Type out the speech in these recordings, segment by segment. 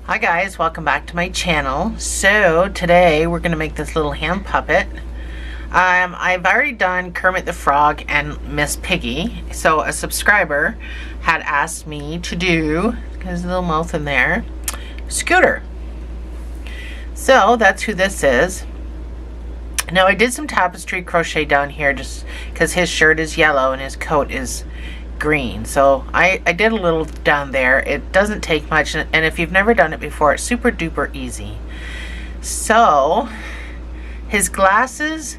Hi guys, welcome back to my channel. So today we're going to make this little hand puppet. I've already done Kermit the Frog and Miss Piggy. So a subscriber had asked me to do, there's a little mouth in there, Scooter. So that's who this is. Now I did some tapestry crochet down here just because his shirt is yellow and his coat is green. So I did a little down there. It doesn't take much, and if you've never done it before, it's super duper easy. So his glasses,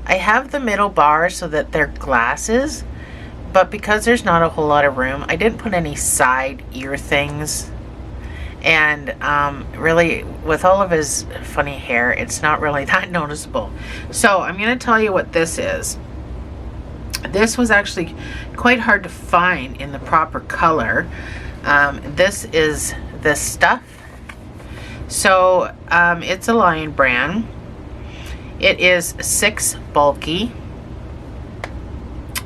I have the middle bar so that they're glasses, but because there's not a whole lot of room, I didn't put any side ear things. And really, with all of his funny hair, it's not really that noticeable. So I'm going to tell you what this is. This was actually quite hard to find in the proper color. This is this stuff. So it's a Lion brand. It is 6 bulky.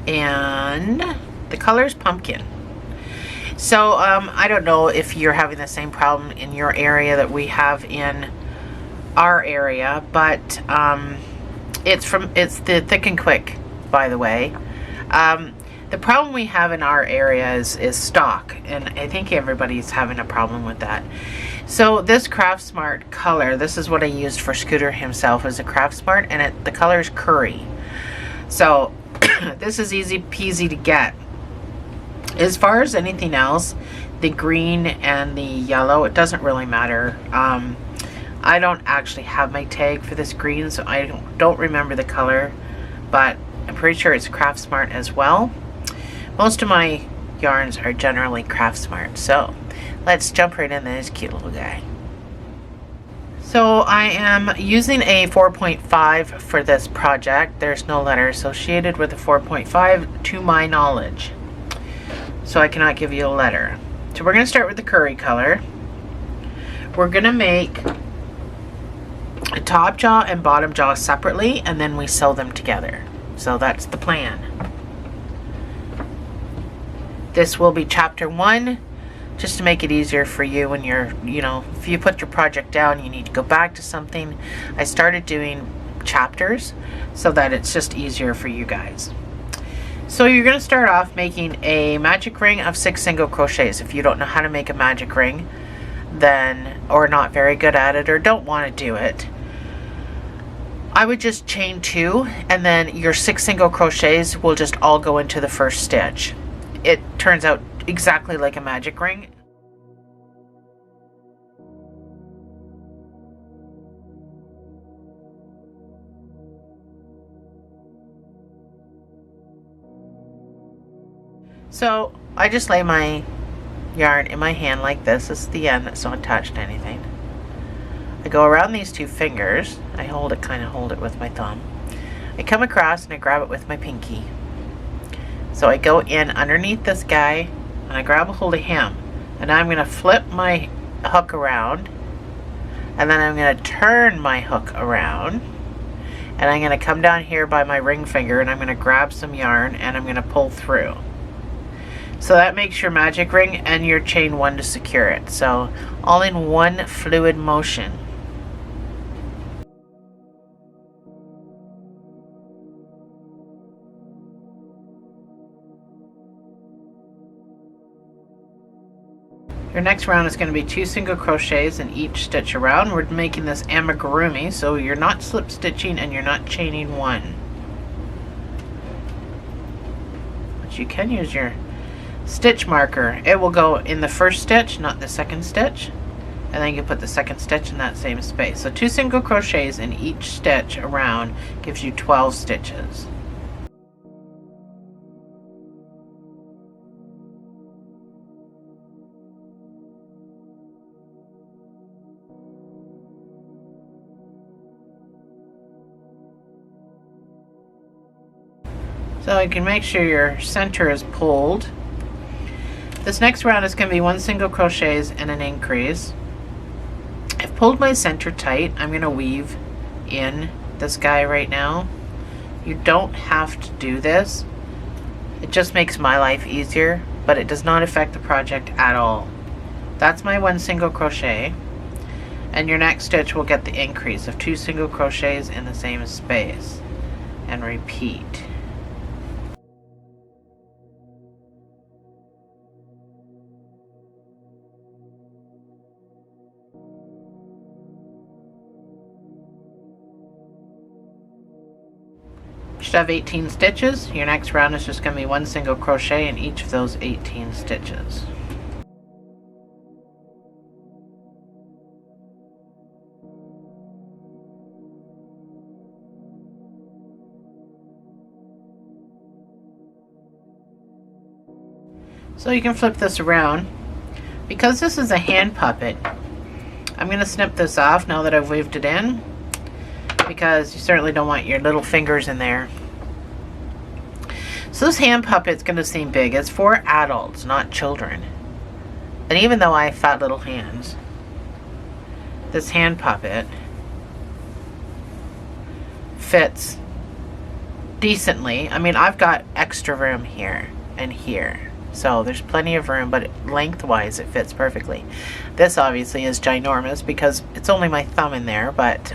And the color is pumpkin. So I don't know if you're having the same problem in your area that we have in our area, but it's the Thick and Quick, by the way. The problem we have in our area is stock, and I think everybody's having a problem with that. So this Craft Smart color, this is what I used for Scooter himself, is a Craft Smart, and the color is curry. So this is easy peasy to get. As far as anything else, the green and the yellow, it doesn't really matter. I don't actually have my tag for this green, so I don't remember the color, but I'm pretty sure it's Craft Smart as well. Most of my yarns are generally Craft Smart, so let's jump right into this cute little guy. So I am using a 4.5 for this project. There's no letter associated with a 4.5 to my knowledge, so I cannot give you a letter. So we're going to start with the curry color. We're going to make a top jaw and bottom jaw separately, and then we sew them together. So that's the plan. This will be chapter 1, just to make it easier for you when you're, if you put your project down, you need to go back to something. I started doing chapters so that it's just easier for you guys. So you're going to start off making a magic ring of 6 single crochets. If you don't know how to make a magic ring, then, or not very good at it, or don't want to do it, I would just chain 2, and then your 6 single crochets will just all go into the first stitch. It turns out exactly like a magic ring. So I just lay my yarn in my hand like this. This is the end that's not attached to anything. I go around these 2 fingers. I kind of hold it with my thumb. I come across and I grab it with my pinky. So I go in underneath this guy and I grab a hold of him. And now I'm going to flip my hook around. And then I'm going to turn my hook around. And I'm going to come down here by my ring finger and I'm going to grab some yarn and I'm going to pull through. So that makes your magic ring and your chain 1 to secure it. So all in one fluid motion. Your next round is going to be 2 single crochets in each stitch around. We're making this amigurumi, so you're not slip stitching and you're not chaining 1. But you can use your stitch marker. It will go in the first stitch, not the second stitch, and then you put the second stitch in that same space. So 2 single crochets in each stitch around gives you 12 stitches. So you can make sure your center is pulled. This next round is going to be 1 single crochets and an increase. I've pulled my center tight. I'm going to weave in this guy right now. You don't have to do this. It just makes my life easier, but it does not affect the project at all. That's my 1 single crochet, and your next stitch will get the increase of 2 single crochets in the same space, and repeat. You should have 18 stitches. Your next round is just going to be 1 single crochet in each of those 18 stitches. So you can flip this around. Because this is a hand puppet, I'm going to snip this off now that I've weaved it in, because you certainly don't want your little fingers in there. So this hand puppet's going to seem big. It's for adults, not children. And even though I have fat little hands, this hand puppet fits decently. I mean, I've got extra room here and here. So there's plenty of room, but lengthwise it fits perfectly. This obviously is ginormous because it's only my thumb in there, but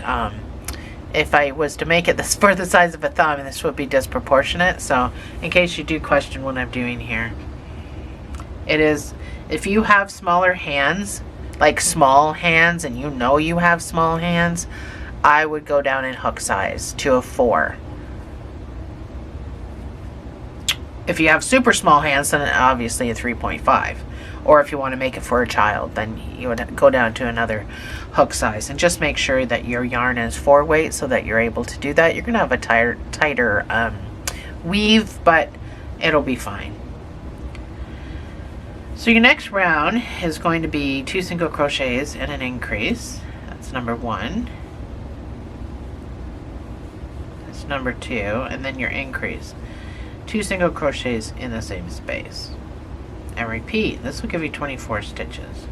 if I was to make it this for the size of a thumb, this would be disproportionate. So in case you do question what I'm doing here, it is, if you have smaller hands, like small hands, and you know you have small hands, I would go down in hook size to a 4. If you have super small hands, then obviously a 3.5. Or if you want to make it for a child, then you would go down to another hook size. And just make sure that your yarn is 4 weight so that you're able to do that. You're going to have a tighter weave, but it'll be fine. So your next round is going to be 2 single crochets and an increase. That's number 1. That's number 2. And then your increase. 2 single crochets in the same space, and repeat. This will give you 24 stitches.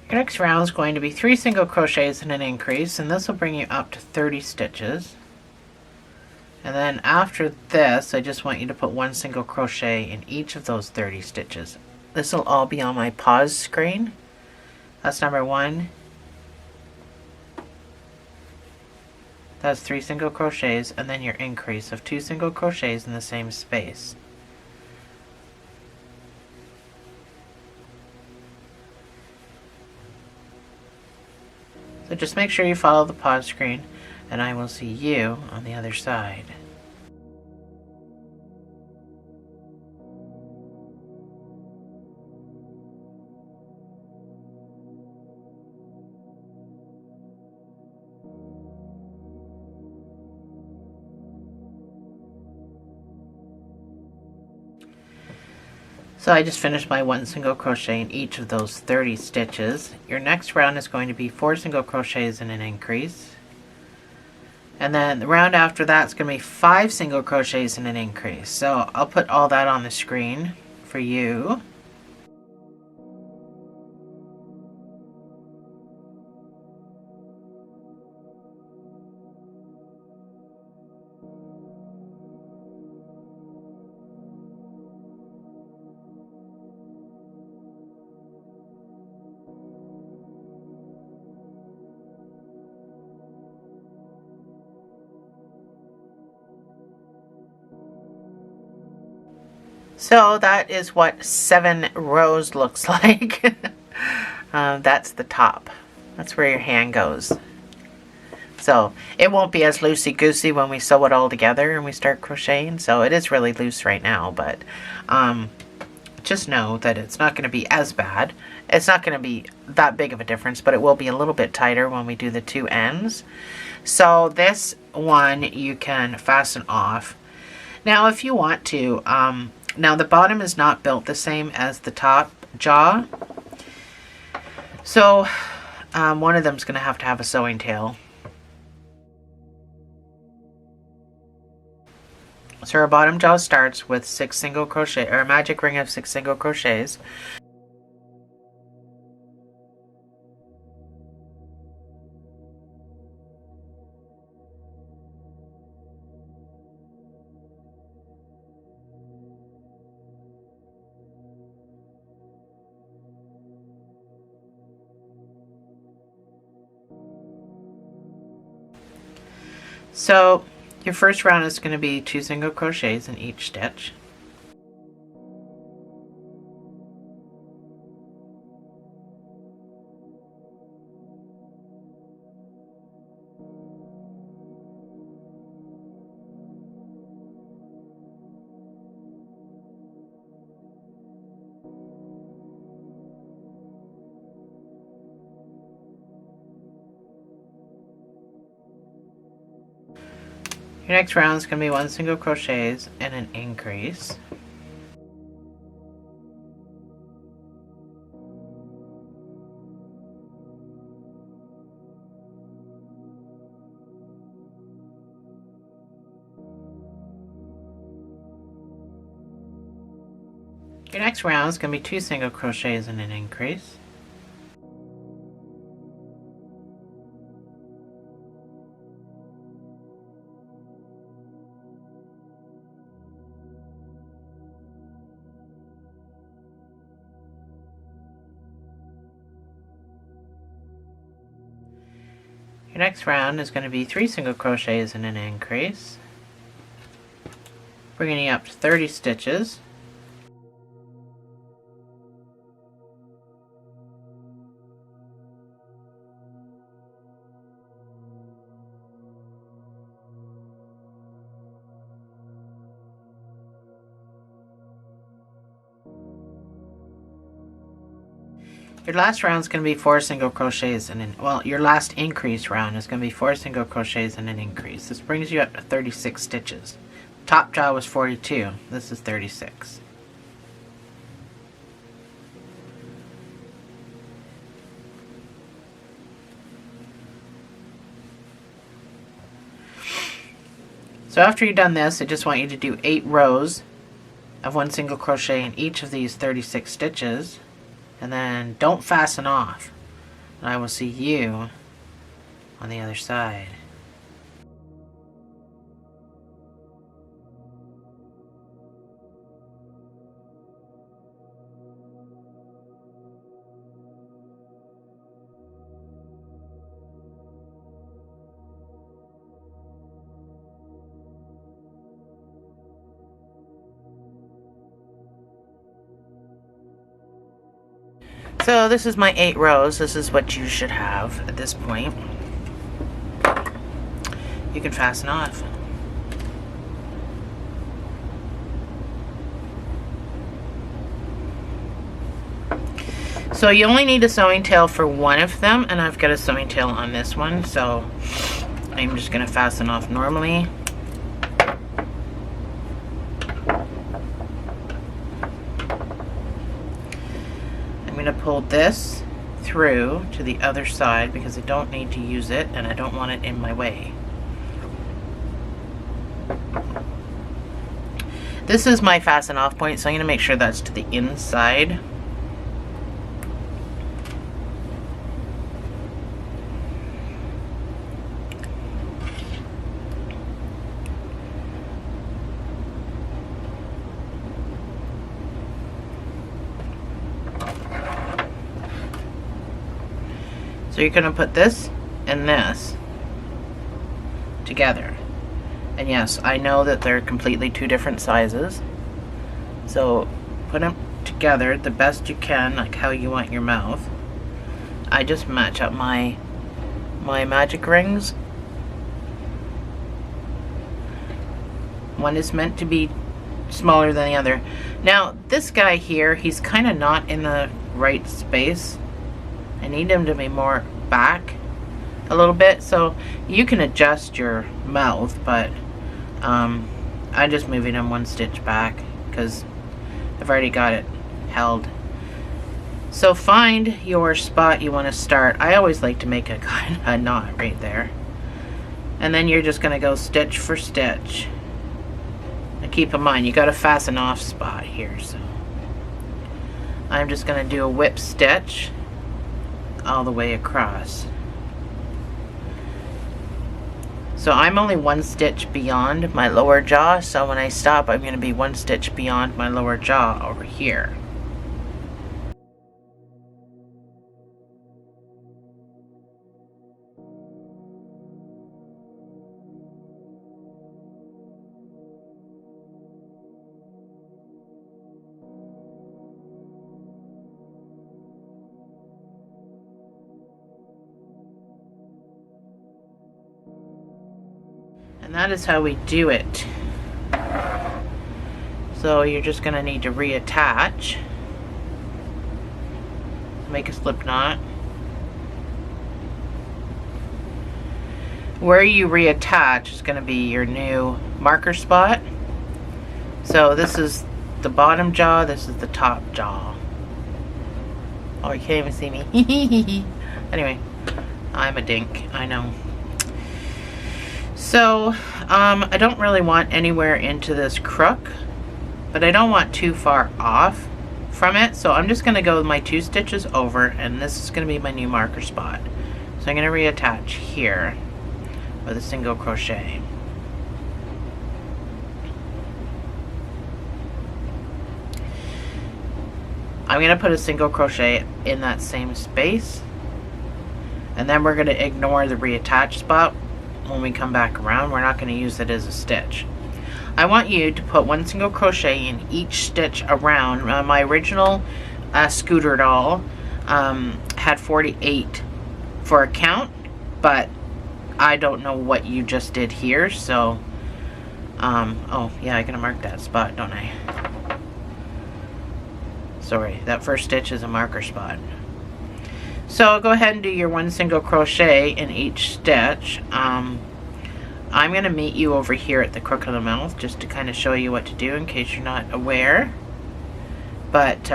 Your next round is going to be 3 single crochets and an increase, and this will bring you up to 30 stitches. And then after this, I just want you to put 1 single crochet in each of those 30 stitches. This will all be on my pause screen. That's number 1. That's 3 single crochets, and then your increase of 2 single crochets in the same space. So just make sure you follow the pause screen, and I will see you on the other side. So I just finished my 1 single crochet in each of those 30 stitches. Your next round is going to be 4 single crochets and an increase. And then the round after that is going to be 5 single crochets and an increase. So I'll put all that on the screen for you. So that is what 7 rows looks like. That's the top. That's where your hand goes. So it won't be as loosey-goosey when we sew it all together and we start crocheting. So it is really loose right now, but just know that it's not going to be as bad. It's not going to be that big of a difference, but it will be a little bit tighter when we do the 2 ends. So this one you can fasten off. Now if you want to, now the bottom is not built the same as the top jaw. So one of them is going to have a sewing tail. So our bottom jaw starts with 6 single crochet, or a magic ring of 6 single crochets. So your first round is going to be 2 single crochets in each stitch. Your next round is going to be 1 single crochets and an increase. Your next round is going to be 2 single crochets and an increase. Your next round is going to be 3 single crochets and an increase, bringing you up to 30 stitches. Your last round is going to be 4 single crochets and your last increase round is going to be 4 single crochets and an increase. This brings you up to 36 stitches. Top jaw was 42. This is 36. So after you've done this, I just want you to do 8 rows of 1 single crochet in each of these 36 stitches. And then don't fasten off. And I will see you on the other side. So this is my 8 rows. This is what you should have at this point. You can fasten off. So you only need a sewing tail for one of them, and I've got a sewing tail on this one, so I'm just going to fasten off normally. I'm going to pull this through to the other side because I don't need to use it and I don't want it in my way. This is my fasten off point, so I'm going to make sure that's to the inside. So you're going to put this and this together. And yes, I know that they're completely 2 different sizes. So put them together the best you can, like how you want your mouth. I just match up my magic rings. One is meant to be smaller than the other. Now, this guy here, he's kind of not in the right space. I need him to be more back a little bit, so you can adjust your mouth, but I'm just moving him 1 stitch back because I've already got it held. So find your spot you want to start. I always like to make a kind of a knot right there, and then you're just going to go stitch for stitch. And keep in mind, you got a fasten off spot here, so I'm just going to do a whip stitch all the way across. So I'm only 1 stitch beyond my lower jaw, so when I stop I'm going to be 1 stitch beyond my lower jaw over here. And that is how we do it. So you're just going to need to reattach. Make a slip knot. Where you reattach is going to be your new marker spot. So this is the bottom jaw, this is the top jaw. Oh, you can't even see me. Anyway, I'm a dink, I know. So, I don't really want anywhere into this crook, but I don't want too far off from it. So I'm just going to go with my 2 stitches over, and this is going to be my new marker spot. So I'm going to reattach here with a single crochet. I'm going to put a single crochet in that same space, and then we're going to ignore the reattach spot when we come back around. We're not going to use it as a stitch. I want you to put 1 single crochet in each stitch around. My original scooter doll had 48 for a count, but I don't know what you just did here, so oh yeah, I gotta mark that spot, don't I? Sorry, that first stitch is a marker spot. So go ahead and do your 1 single crochet in each stitch. I'm going to meet you over here at the crook of the mouth just to kind of show you what to do in case you're not aware. But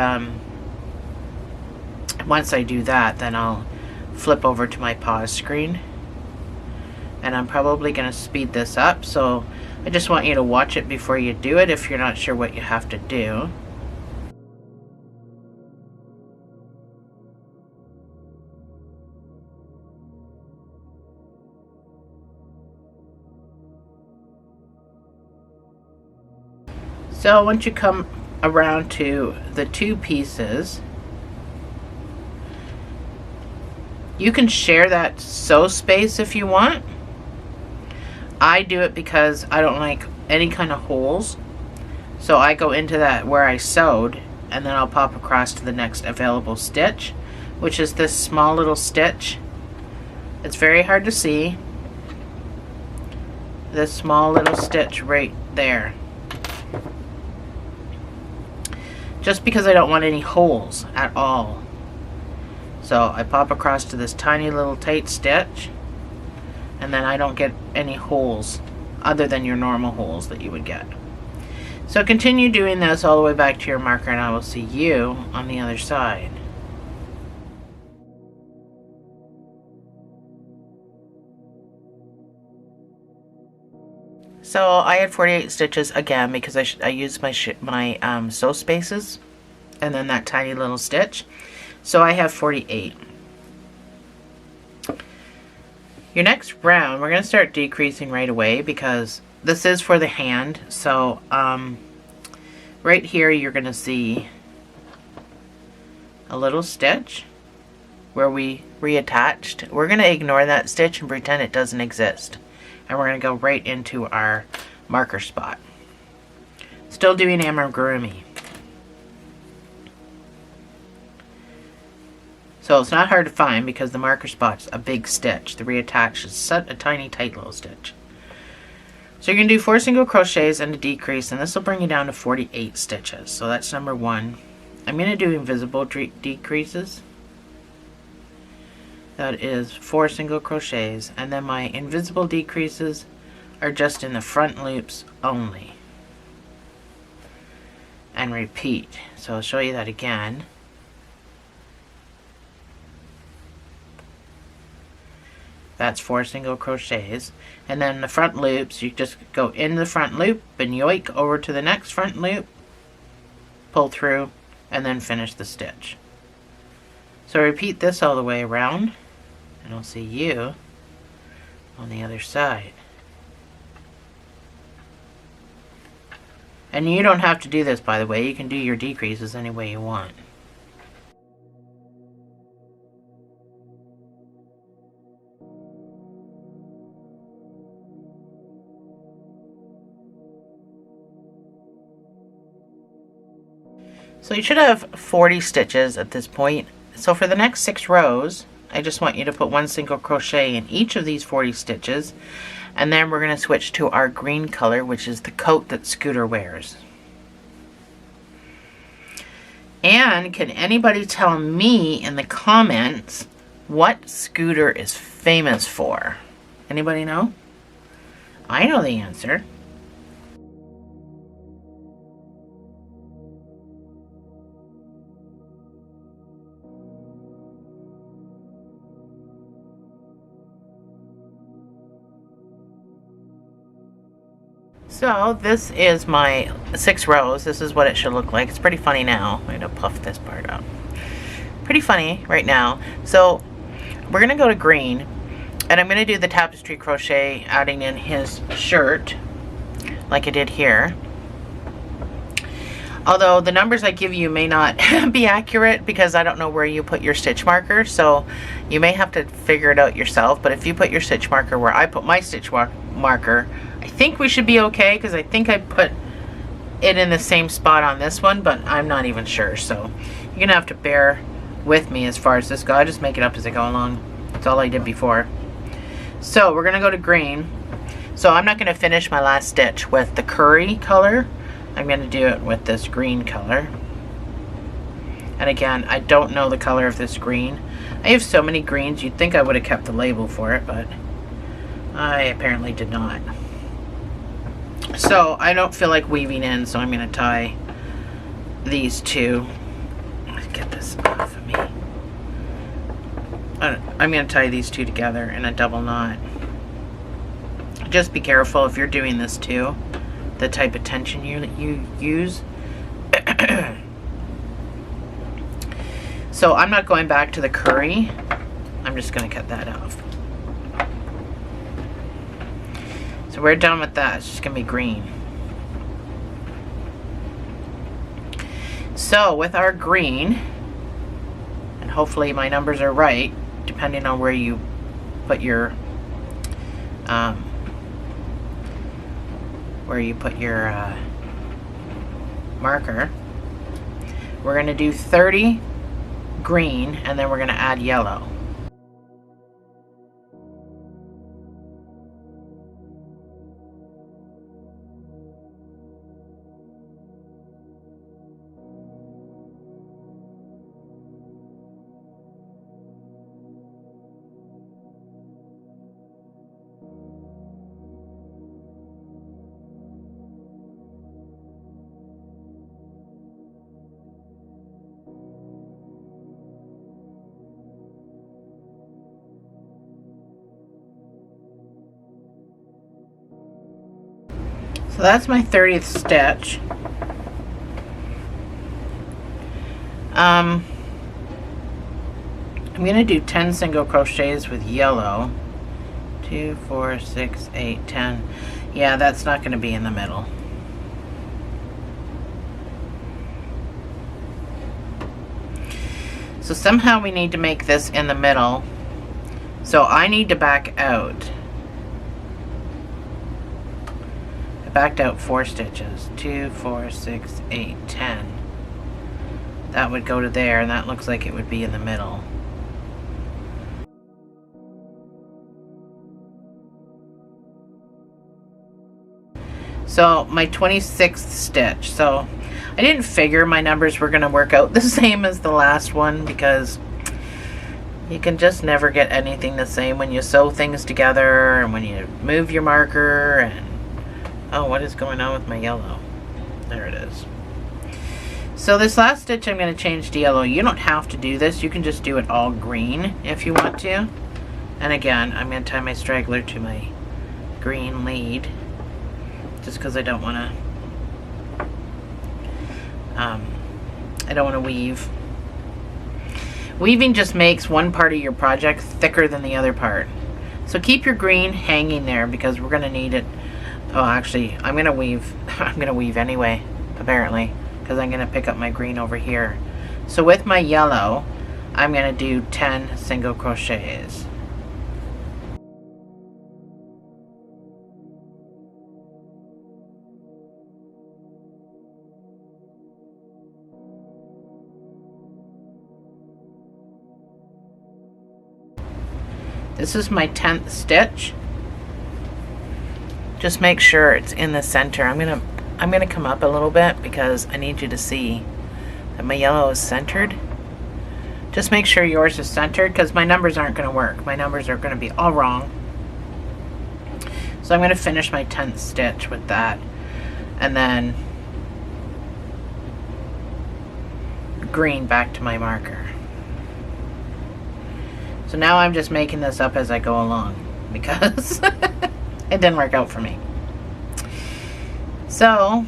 once I do that, then I'll flip over to my pause screen. And I'm probably going to speed this up, so I just want you to watch it before you do it if you're not sure what you have to do. So once you come around to the 2 pieces, you can share that sew space if you want. I do it because I don't like any kind of holes. So I go into that where I sewed, and then I'll pop across to the next available stitch, which is this small little stitch. It's very hard to see. This small little stitch right there. Just because I don't want any holes at all. So I pop across to this tiny little tight stitch, and then I don't get any holes other than your normal holes that you would get. So continue doing this all the way back to your marker, and I will see you on the other side. So I had 48 stitches again because I used my sew spaces and then that tiny little stitch. So I have 48. Your next round, we're going to start decreasing right away because this is for the hand. So right here you're going to see a little stitch where we reattached. We're going to ignore that stitch and pretend it doesn't exist. And we're going to go right into our marker spot. Still doing amigurumi. So it's not hard to find because the marker spot's a big stitch. The reattach is such a tiny, tight little stitch. So you're going to do 4 single crochets and a decrease, and this will bring you down to 48 stitches. So that's number 1. I'm going to do invisible decreases. That is 4 single crochets, and then my invisible decreases are just in the front loops only. And repeat. So I'll show you that again. That's 4 single crochets, and then the front loops, you just go in the front loop and yoink over to the next front loop, pull through, and then finish the stitch. So repeat this all the way around, and I'll see you on the other side. And you don't have to do this, by the way. You can do your decreases any way you want. So you should have 40 stitches at this point. So for the next 6 rows, I just want you to put 1 single crochet in each of these 40 stitches, and then we're going to switch to our green color, which is the coat that Scooter wears. And can anybody tell me in the comments what Scooter is famous for? Anybody know? I know the answer. So this is my 6 rows. This is what it should look like. It's pretty funny now. I'm going to puff this part up. Pretty funny right now. So we're going to go to green, and I'm going to do the tapestry crochet adding in his shirt like I did here. Although the numbers I give you may not be accurate because I don't know where you put your stitch marker, so you may have to figure it out yourself. But if you put your stitch marker where I put my stitch marker, I think we should be okay, because I think I put it in the same spot on this one, but I'm not even sure. So you're gonna have to bear with me as far as this goes. I just make it up as I go along. That's all I did before. So we're gonna go to green. So I'm not gonna finish my last stitch with the curry color. I'm gonna do it with this green color. And again, I don't know the color of this green. I have so many greens, you'd think I would have kept the label for it, but I apparently did not. So I don't feel like weaving in, so I'm going to tie these two. Let's get this off of me. I'm going to tie these two together in a double knot. Just be careful if you're doing this too, the type of tension you use. So I'm not going back to the curry. I'm just going to cut that off. So we're done with that. It's just going to be green. So with our green, and hopefully my numbers are right, depending on where you put your marker, we're going to do 30 green, and then we're going to add yellow. So that's my 30th stitch. I'm going to do 10 single crochets with yellow. 2, 4, 6, 8, 10. Yeah, that's not going to be in the middle. So somehow we need to make this in the middle. So I need to back out. Backed out 4 stitches. 2, 4, 6, 8, 10. That would go to there, and that looks like it would be in the middle. So my 26th stitch. So I didn't figure my numbers were going to work out the same as the last one, because you can just never get anything the same when you sew things together and when you move your marker. And oh, what is going on with my yellow? There it is. So this last stitch I'm going to change to yellow. You don't have to do this. You can just do it all green if you want to. And again, I'm going to tie my straggler to my green lead, just because I don't want to weave. Weaving just makes one part of your project thicker than the other part. So keep your green hanging there, because we're going to need it. Oh, actually, I'm gonna weave. I'm gonna weave anyway, apparently, because I'm gonna pick up my green over here. So with my yellow, I'm gonna do 10 single crochets. This is my 10th stitch. Just make sure it's in the center. I'm gonna come up a little bit because I need you to see that my yellow is centered. Just make sure yours is centered because my numbers aren't going to work. My numbers are going to be all wrong. So I'm going to finish my 10th stitch with that. And then green back to my marker. So now I'm just making this up as I go along because it didn't work out for me. So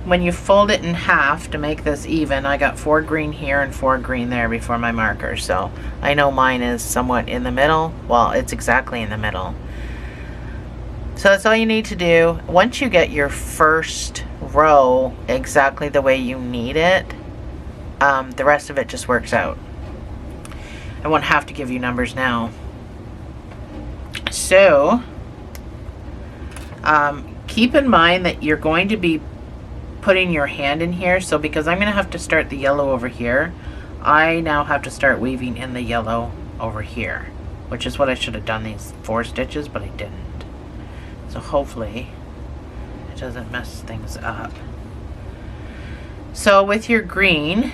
when you fold it in half to make this even, I got 4 green here and 4 green there before my marker. So I know mine is somewhat in the middle. Well, it's exactly in the middle. So that's all you need to do. Once you get your first row exactly the way you need it, the rest of it just works out. I won't have to give you numbers now. So keep in mind that you're going to be putting your hand in here. So because I'm going to have to start the yellow over here, I now have to start weaving in the yellow over here, which is what I should have done these 4 stitches, but I didn't. So hopefully it doesn't mess things up. So with your green,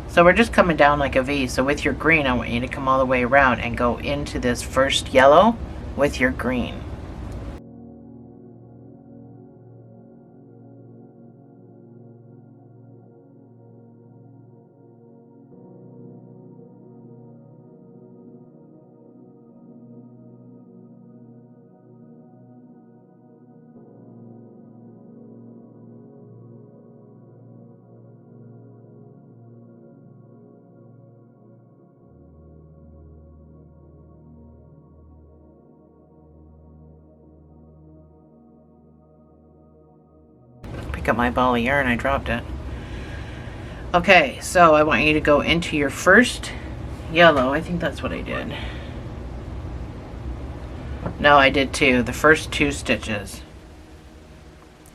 so we're just coming down like a V. So with your green, I want you to come all the way around and go into this first yellow with your green. Up my ball of yarn, I dropped it. Okay, so I want you to go into your first yellow. I think that's what I did. No, I did 2. The first 2 stitches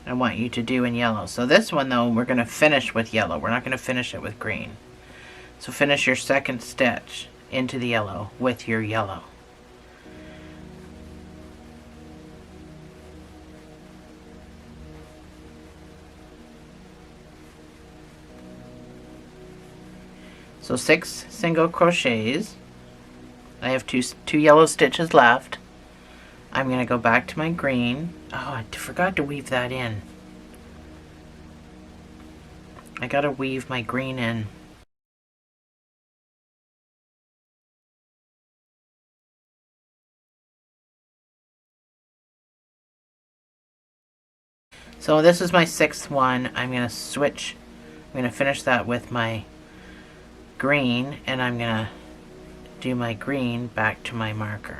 I want you to do in yellow. So this one though, we're going to finish with yellow. We're not going to finish it with green. So finish your second stitch into the yellow with your yellow. So 6 single crochets. I have two yellow stitches left. I'm going to go back to my green. Oh, I forgot to weave that in. I got to weave my green in. So this is my 6th one. I'm going to switch. I'm going to finish that with my green, and I'm going to do my green back to my marker.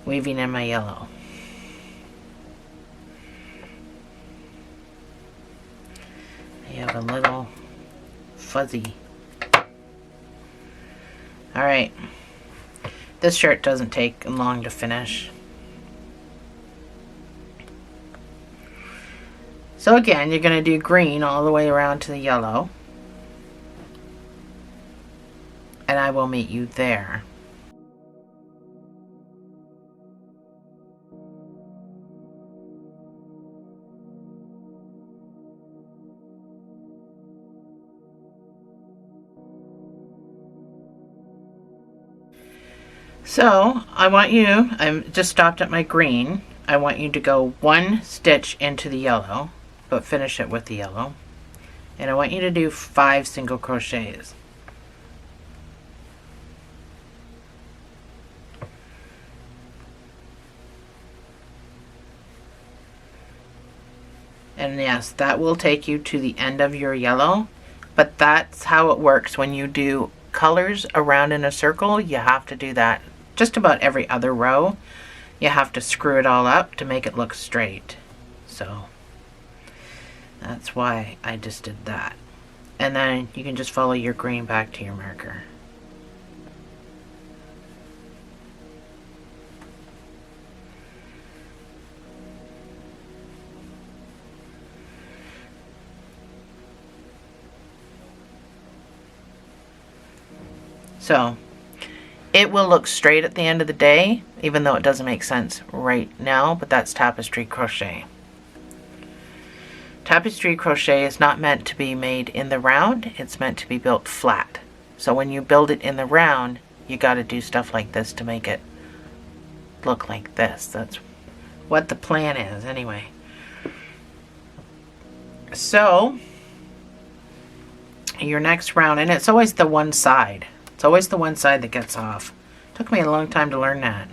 Weaving in my yellow. I have a little fuzzy. Alright. This shirt doesn't take long to finish. So again, you're going to do green all the way around to the yellow. And I will meet you there. So I want you, I'm just stopped at my green. I want you to go 1 stitch into the yellow, but finish it with the yellow. And I want you to do 5 single crochets. And yes, that will take you to the end of your yellow, but that's how it works when you do colors around in a circle. You have to do that just about every other row. You have to screw it all up to make it look straight. So that's why I just did that. And then you can just follow your green back to your marker. So it will look straight at the end of the day, even though it doesn't make sense right now, but that's tapestry crochet. Tapestry crochet is not meant to be made in the round, it's meant to be built flat. So when you build it in the round, you got to do stuff like this to make it look like this. That's what the plan is anyway. So your next round, and it's always the one side. It's always the one side that gets off. Took me a long time to learn that.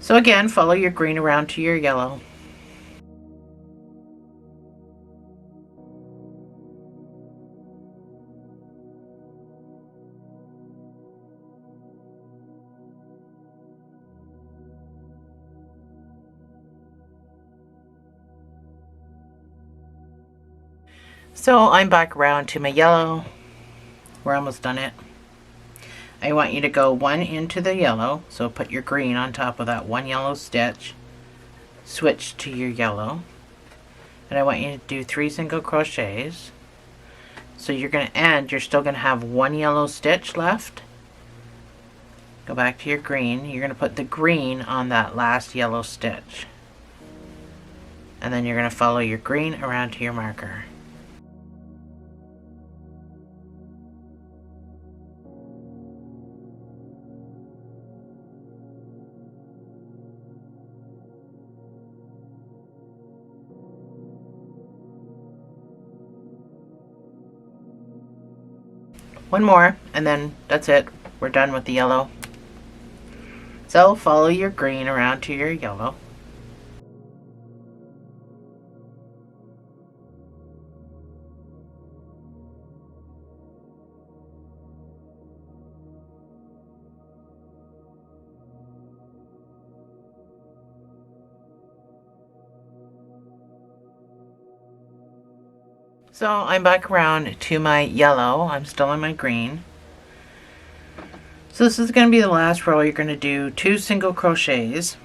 So again, follow your green around to your yellow. So I'm back around to my yellow. We're almost done it. I want you to go one into the yellow, so put your green on top of that one yellow stitch, switch to your yellow, and I want you to do 3 single crochets. So you're going to end, you're still going to have one yellow stitch left. Go back to your green. You're going to put the green on that last yellow stitch, and then you're going to follow your green around to your marker. One more, and then that's it. We're done with the yellow. So follow your green around to your yellow. So I'm back around to my yellow. I'm still on my green. So this is going to be the last row. You're going to do 2 single crochets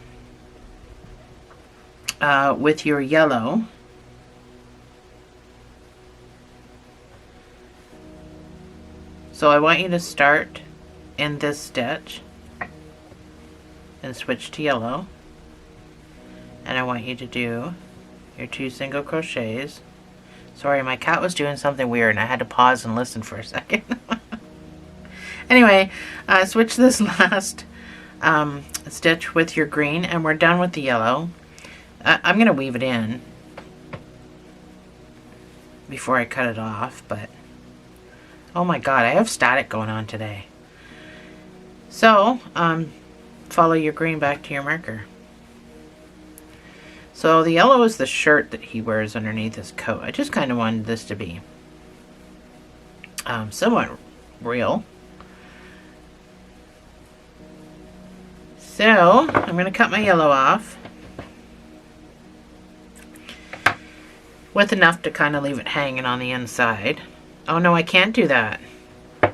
with your yellow. So I want you to start in this stitch and switch to yellow. And I want you to do your 2 single crochets. Sorry, my cat was doing something weird and I had to pause and listen for a second. Anyway, switch this last stitch with your green and we're done with the yellow. I'm going to weave it in before I cut it off, but oh my god, I have static going on today. So, follow your green back to your marker. So the yellow is the shirt that he wears underneath his coat. I just kind of wanted this to be somewhat real. So I'm going to cut my yellow off with enough to kind of leave it hanging on the inside. Oh no, I can't do that. I'm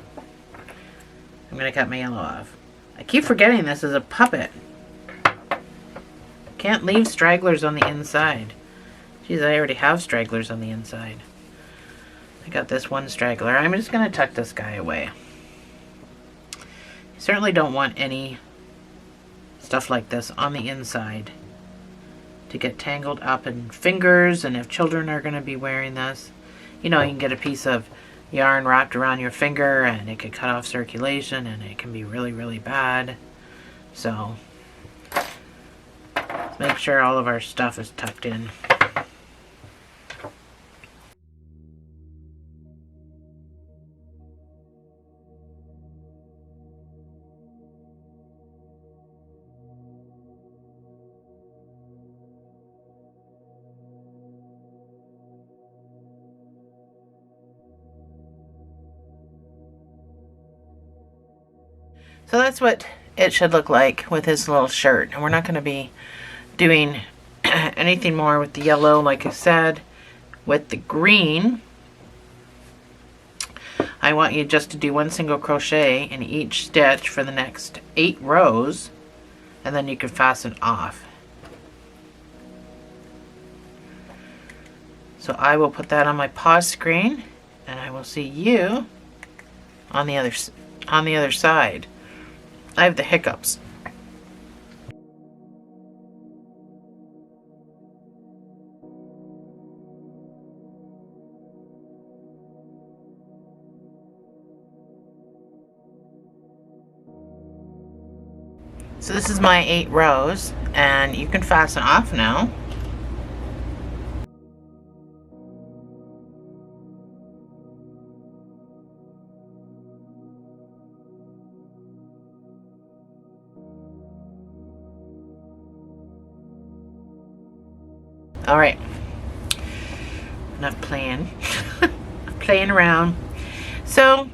going to cut my yellow off. I keep forgetting this is a puppet. Can't leave stragglers on the inside. Geez, I already have stragglers on the inside. I got this one straggler. I'm just going to tuck this guy away. You certainly don't want any stuff like this on the inside to get tangled up in fingers, and if children are going to be wearing this, you know, you can get a piece of yarn wrapped around your finger and it could cut off circulation and it can be really, really bad. So make sure all of our stuff is tucked in. So that's what it should look like with his little shirt. And we're not going to be doing anything more with the yellow, like I said. With the green, I want you just to do 1 single crochet in each stitch for the next 8 rows, and then you can fasten off. So I will put that on my pause screen, and I will see you on the other on the other side. I have the hiccups. So this is my 8 rows, and you can fasten off now. All right, enough playing, playing around. So,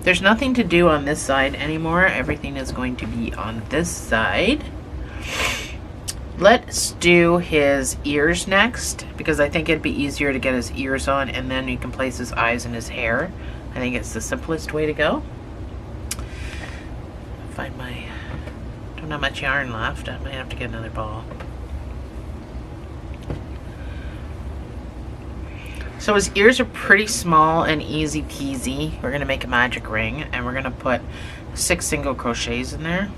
there's nothing to do on this side anymore. Everything is going to be on this side. Let's do his ears next, because I think it'd be easier to get his ears on, and then you can place his eyes and his hair. I think it's the simplest way to go. Find my, don't have much yarn left. I might have to get another ball. So his ears are pretty small and easy peasy. We're gonna make a magic ring, and we're gonna put 6 single crochets in there.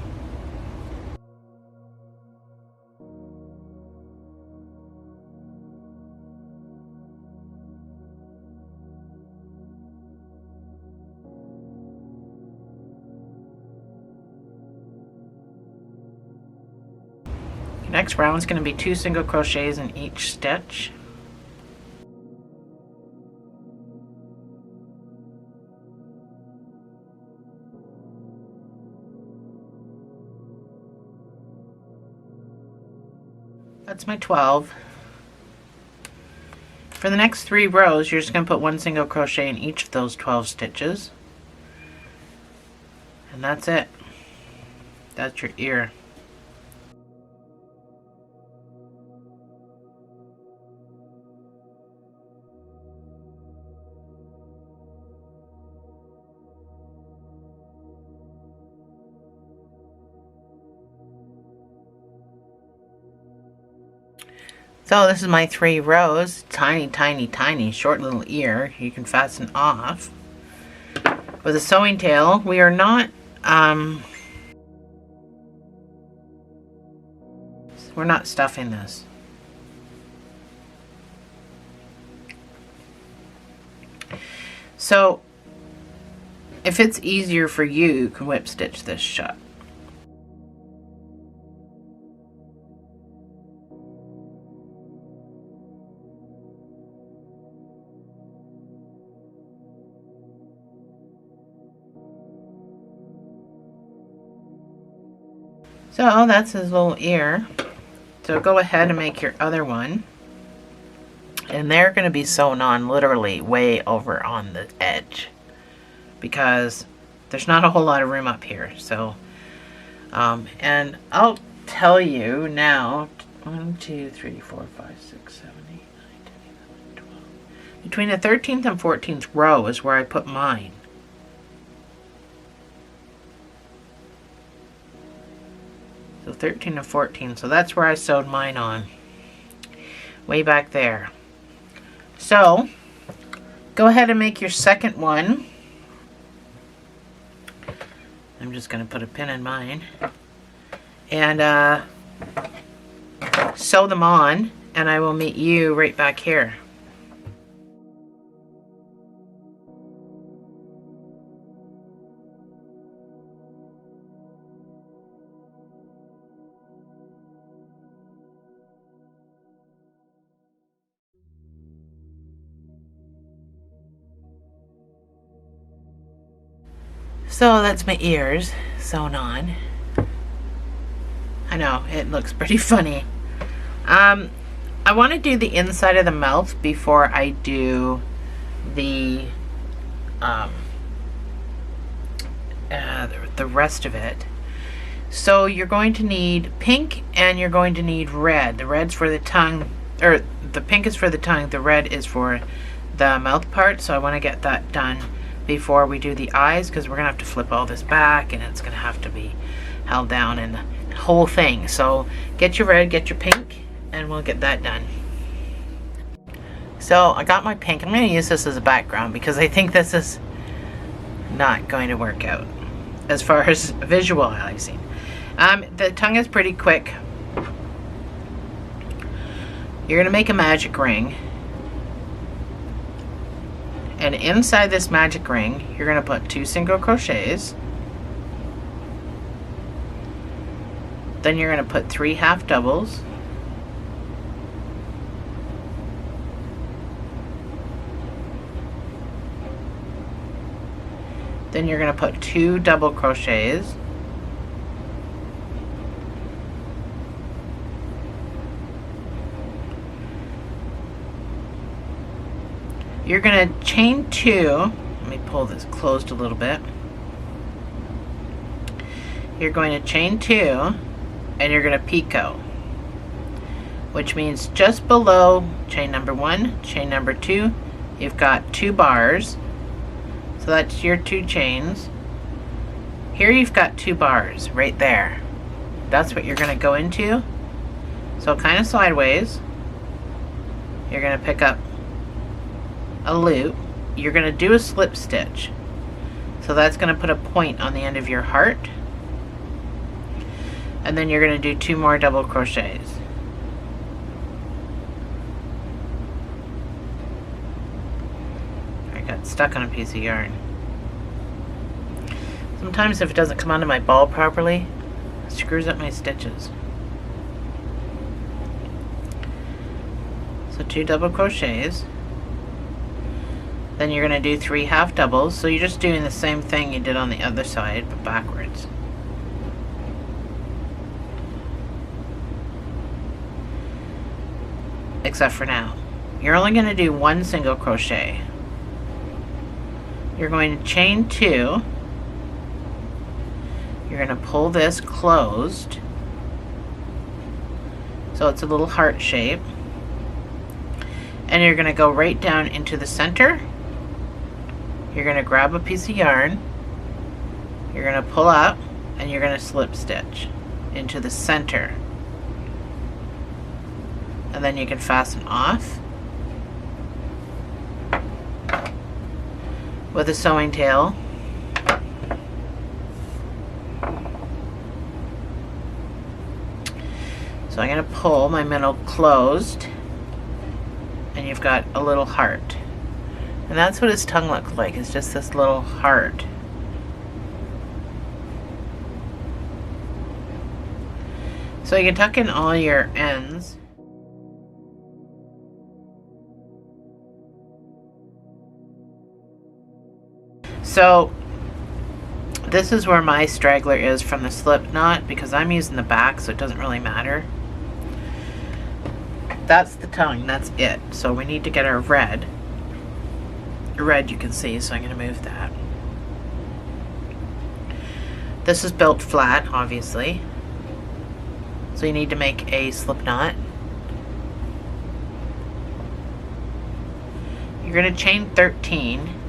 Next round is going to be 2 single crochets in each stitch. That's my 12. For the next 3 rows, you're just going to put 1 single crochet in each of those 12 stitches. And that's it. That's your ear. So this is my 3 rows. Tiny, tiny, tiny, short little ear. You can fasten off. With a sewing tail, we are not, we're not stuffing this. So, if it's easier for you, you can whip stitch this shut. So that's his little ear. So go ahead and make your other one. And they're going to be sewn on literally way over on the edge, because there's not a whole lot of room up here. So, and I'll tell you now, 1, 2, 3, 4, 5, 6, 7, 8, 9, 10, 11, 12. Between the 13th and 14th row is where I put mine. So 13 and 14, so that's where I sewed mine on, way back there. So go ahead and make your second one. I'm just going to put a pin in mine and sew them on, and I will meet you right back here. So that's my ears sewn on. I know, it looks pretty funny. I want to do the inside of the mouth before I do the rest of it. So you're going to need pink and you're going to need red. The red's for the tongue, or the pink is for the tongue, the red is for the mouth part. So I want to get that done before we do the eyes, because we're gonna have to flip all this back and it's gonna have to be held down and the whole thing. So get your red, get your pink, and we'll get that done. So I got my pink. I'm gonna use this as a background because I think this is not going to work out as far as visualizing. The tongue is pretty quick. You're going to make a magic ring, and inside this magic ring you're going to put 2 single crochets. Then you're going to put 3 half doubles. Then you're going to put 2 double crochets. You're going to chain 2. Let me pull this closed a little bit. You're going to chain 2 and you're going to picot, which means just below chain number 1, chain number 2, you've got 2 bars. So that's your 2 chains. Here you've got 2 bars right there. That's what you're going to go into. So kind of sideways. You're going to pick up a loop. You're going to do a slip stitch. So that's going to put a point on the end of your heart. And then you're going to do 2 more double crochets. I got stuck on a piece of yarn. Sometimes if it doesn't come onto my ball properly, it screws up my stitches. So 2 double crochets. Then you're going to do 3 half doubles. So you're just doing the same thing you did on the other side, but backwards. Except for now. You're only going to do 1 single crochet. You're going to chain 2. You're going to pull this closed so it's a little heart shape. And you're going to go right down into the center. You're going to grab a piece of yarn. You're going to pull up and you're going to slip stitch into the center. And then you can fasten off with a sewing tail. So I'm going to pull my middle closed, and you've got a little heart. And that's what his tongue looks like. It's just this little heart. So you can tuck in all your ends. So this is where my straggler is from the slip knot, because I'm using the back, so it doesn't really matter. That's the tongue, that's it. So we need to get our red. Red you can see, so I'm going to move that. This is built flat, obviously. So you need to make a slip knot. You're going to chain 13.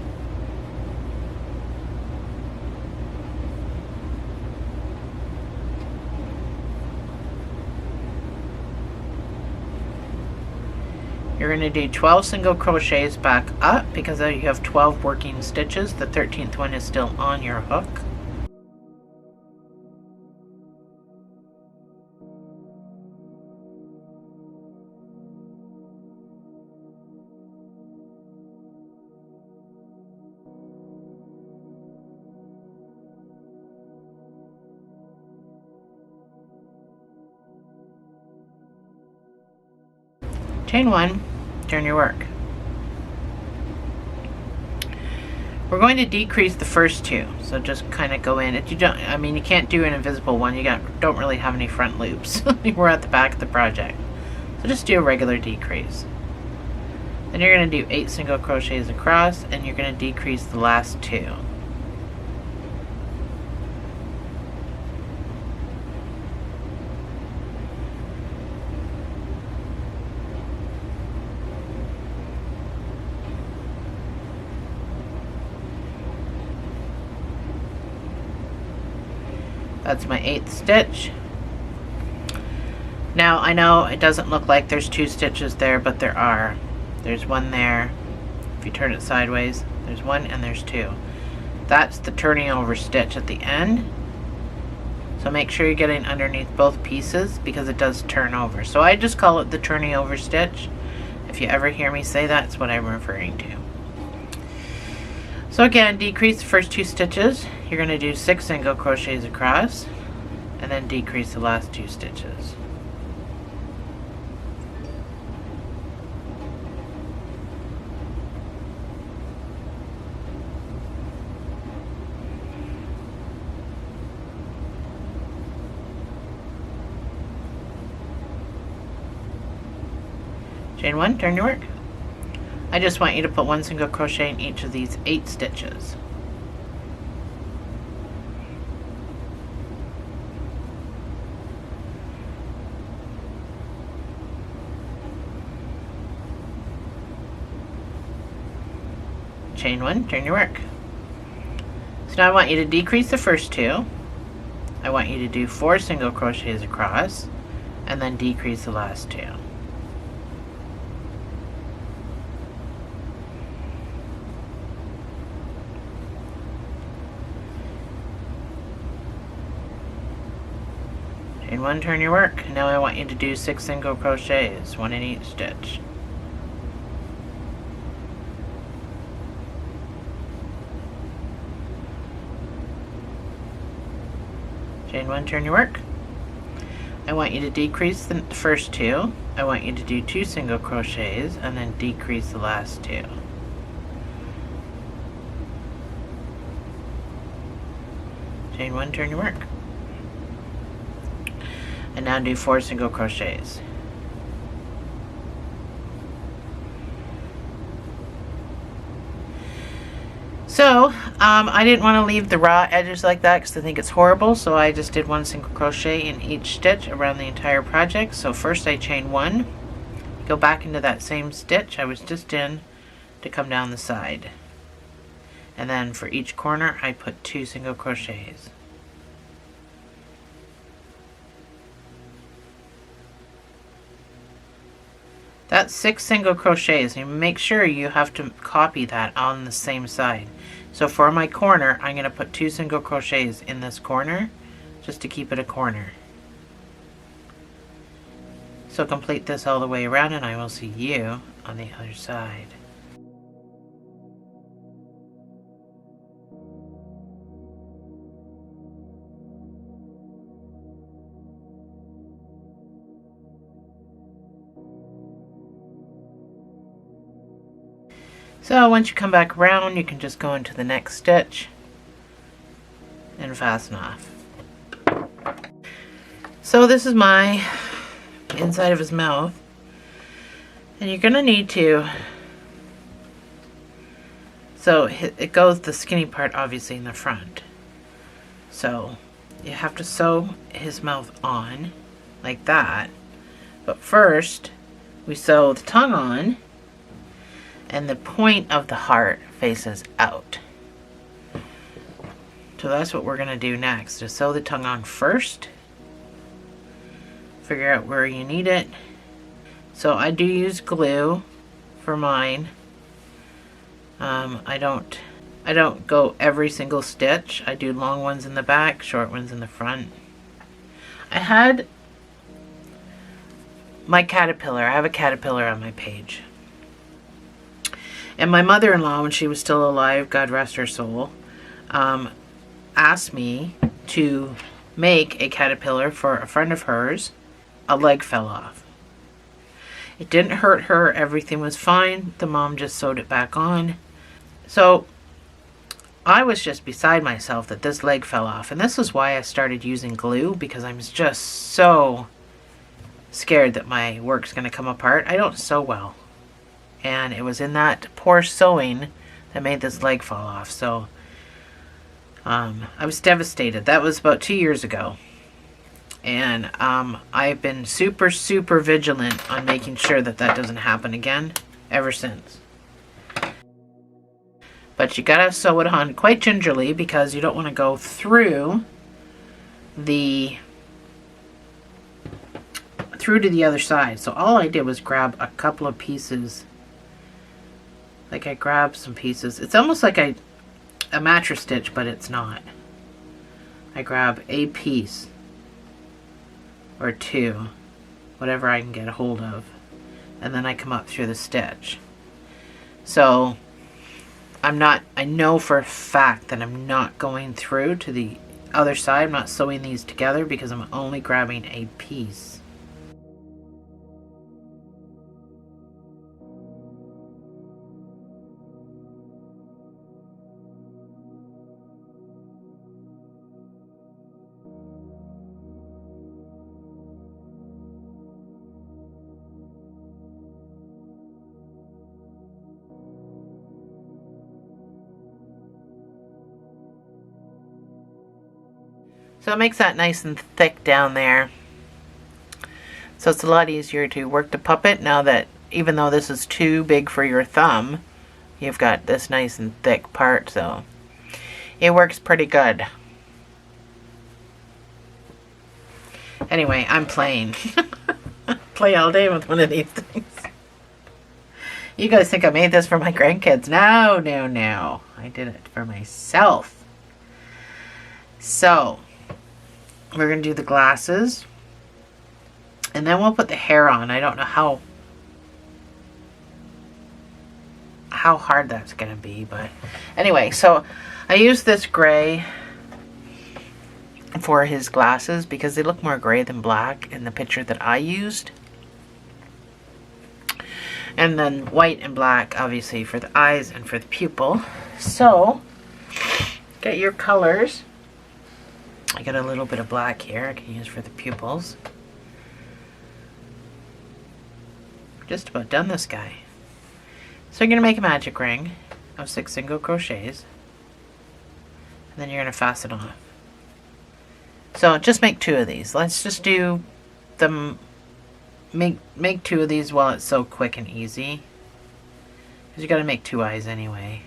You're going to do 12 single crochets back up because you have 12 working stitches. The 13th one is still on your hook. Chain 1, turn your work. We're going to decrease the first 2, so just kind of go in. If you don't, I mean, you can't do an invisible one. Don't really have any front loops. We're at the back of the project, so just do a regular decrease. Then you're going to do 8 single crochets across, and you're going to decrease the last 2. That's my 8th stitch. Now I know it doesn't look like there's 2 stitches there, but there are. There's one there. If you turn it sideways, there's 1 and there's 2. That's the turning over stitch at the end. So make sure you're getting underneath both pieces because it does turn over. So I just call it the turning over stitch. If you ever hear me say that, it's what I'm referring to. So again, decrease the first 2 stitches. You're going to do 6 single crochets across and then decrease the last 2 stitches. Chain 1, turn your work. I just want you to put 1 single crochet in each of these 8 stitches. Chain 1, turn your work. So now I want you to decrease the first 2. I want you to do 4 single crochets across and then decrease the last 2. Chain 1, turn your work. Now I want you to do 6 single crochets, 1 in each stitch. Chain 1, turn your work. I want you to decrease the first 2. I want you to do 2 single crochets and then decrease the last 2. Chain 1, turn your work. And now do 4 single crochets. So I didn't want to leave the raw edges like that because I think it's horrible, so I just did 1 single crochet in each stitch around the entire project. So first I chain 1, go back into that same stitch I was just in to come down the side, and then for each corner I put 2 single crochets. That's 6 single crochets. You make sure you have to copy that on the same side. So for my corner, I'm going to put 2 single crochets in this corner just to keep it a corner. So complete this all the way around and I will see you on the other side. So once you come back around, you can just go into the next stitch and fasten off. So this is my inside of his mouth, and you're gonna need to, so it goes the skinny part obviously in the front, so you have to sew his mouth on like that, but first we sew the tongue on and the point of the heart faces out. So that's what we're going to do next, is sew the tongue on first, figure out where you need it. So I do use glue for mine. I don't go every single stitch. I do long ones in the back, short ones in the front. I had my caterpillar. I have a caterpillar on my page. And my mother-in-law, when she was still alive, God rest her soul, asked me to make a caterpillar for a friend of hers. A leg fell off. It didn't hurt her. Everything was fine. The mom just sewed it back on. So I was just beside myself that this leg fell off. And this is why I started using glue, because I'm just so scared that my work's going to come apart. I don't sew well. And it was in that poor sewing that made this leg fall off. So I was devastated. That was about 2 years ago. And I've been super, super vigilant on making sure that that doesn't happen again ever since. But you gotta sew it on quite gingerly because you don't want to go through to the other side. So all I did was grab a couple of pieces. Like I grabbed some pieces. It's almost like I a mattress stitch, but it's not. I grab a piece or two, whatever I can get a hold of, and then I come up through the stitch. So I know for a fact that I'm not going through to the other side. I'm not sewing these together because I'm only grabbing a piece. So it makes that nice and thick down there. So it's a lot easier to work the puppet now that, even though this is too big for your thumb, you've got this nice and thick part, so it works pretty good. Anyway, I'm playing. Play all day with one of these things. You guys think I made this for my grandkids? No, no, no. I did it for myself. So we're going to do the glasses, and then we'll put the hair on. I don't know how hard that's going to be, but anyway, so I used this gray for his glasses because they look more gray than black in the picture that I used. And then white and black, obviously, for the eyes and for the pupil. So, get your colors. I got a little bit of black here I can use for the pupils. Just about done this guy. So you're going to make a magic ring of 6 single crochets. And then you're going to fasten off. So just make 2 of these. Let's just do them. Make 2 of these while it's so quick and easy. Because you got to make 2 eyes anyway.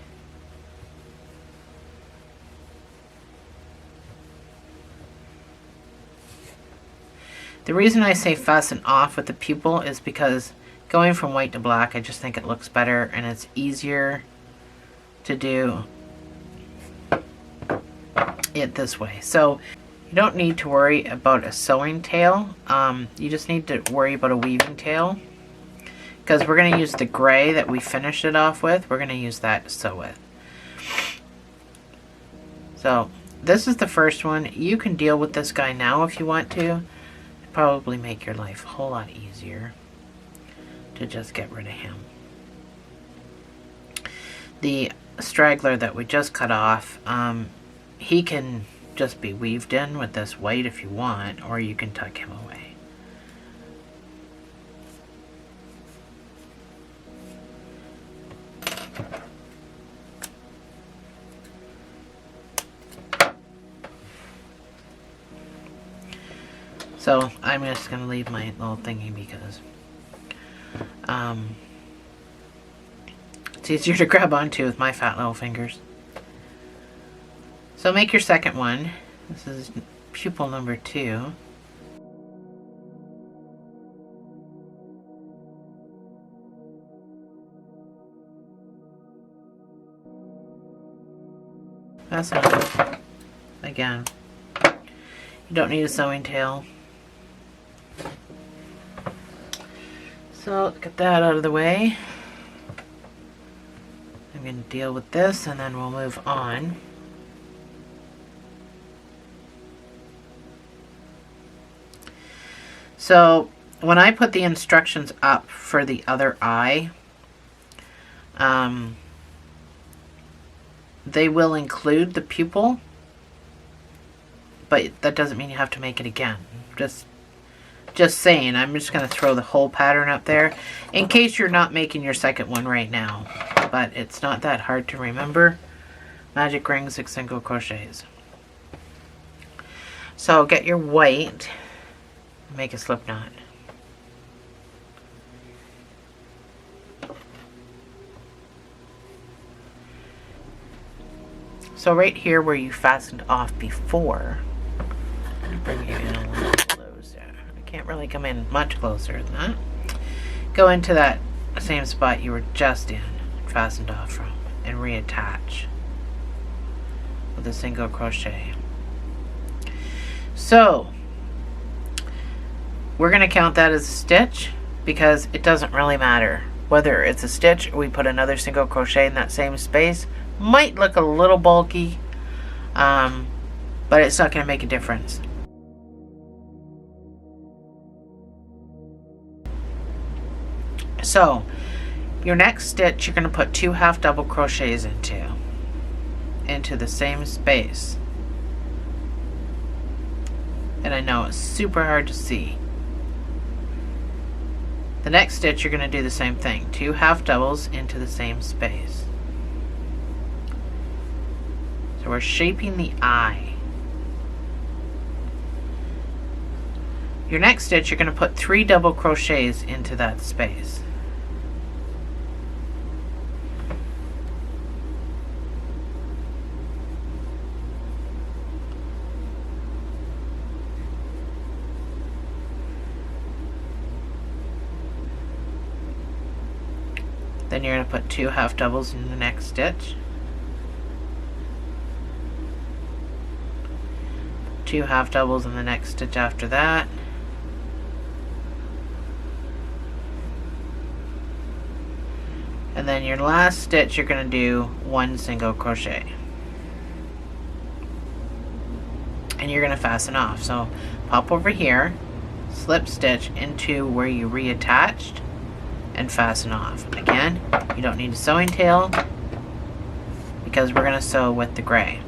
The reason I say fasten off with the pupil is because going from white to black, I just think it looks better and it's easier to do it this way. So you don't need to worry about a sewing tail. You just need to worry about a weaving tail, because we're going to use the gray that we finished it off with. We're going to use that to sew with. So this is the first one. You can deal with this guy now if you want to. Probably make your life a whole lot easier to just get rid of him. The straggler that we just cut off, he can just be weaved in with this white if you want, or you can tuck him away. So I'm just going to leave my little thingy because it's easier to grab onto with my fat little fingers. So make your second one. This is pupil number 2. That's enough. Again, you don't need a sewing tail. So get that out of the way. I'm going to deal with this and then we'll move on. So when I put the instructions up for the other eye, they will include the pupil, but that doesn't mean you have to make it again. Just saying, I'm just going to throw the whole pattern up there in case you're not making your second one right now. But it's not that hard to remember. Magic ring, 6 single crochets. So get your white, make a slip knot. So right here where you fastened off before, bring you in a little closer. I can't really come in much closer than that. Go into that same spot you were just in, fastened off from, and reattach. with a single crochet. So we're going to count that as a stitch because it doesn't really matter whether it's a stitch or we put another single crochet in that same space. Might look a little bulky, but it's not going to make a difference. So your next stitch, you're going to put 2 half double crochets into the same space. And I know it's super hard to see. The next stitch, you're going to do the same thing. 2 half doubles into the same space. So we're shaping the eye. Your next stitch, you're going to put 3 double crochets into that space. Then you're going to put 2 half doubles in the next stitch. 2 half doubles in the next stitch after that. And then your last stitch, you're going to do 1 single crochet. And you're going to fasten off. So pop over here, slip stitch into where you reattached, and fasten off. Again, you don't need a sewing tail because we're going to sew with the gray.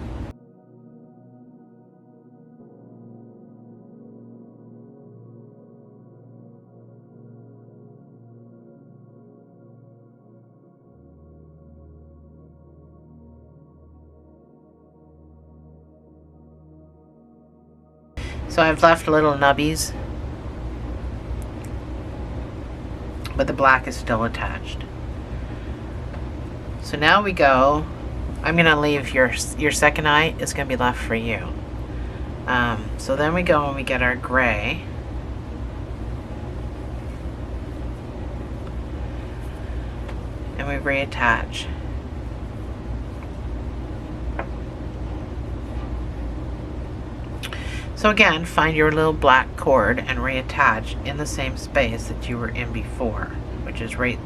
So I've left little nubbies, but the black is still attached. So now we go, I'm going to leave your second eye, it's going to be left for you. So then we go and we get our gray. And we reattach. So again, find your little black cord and reattach in the same space that you were in before, which is right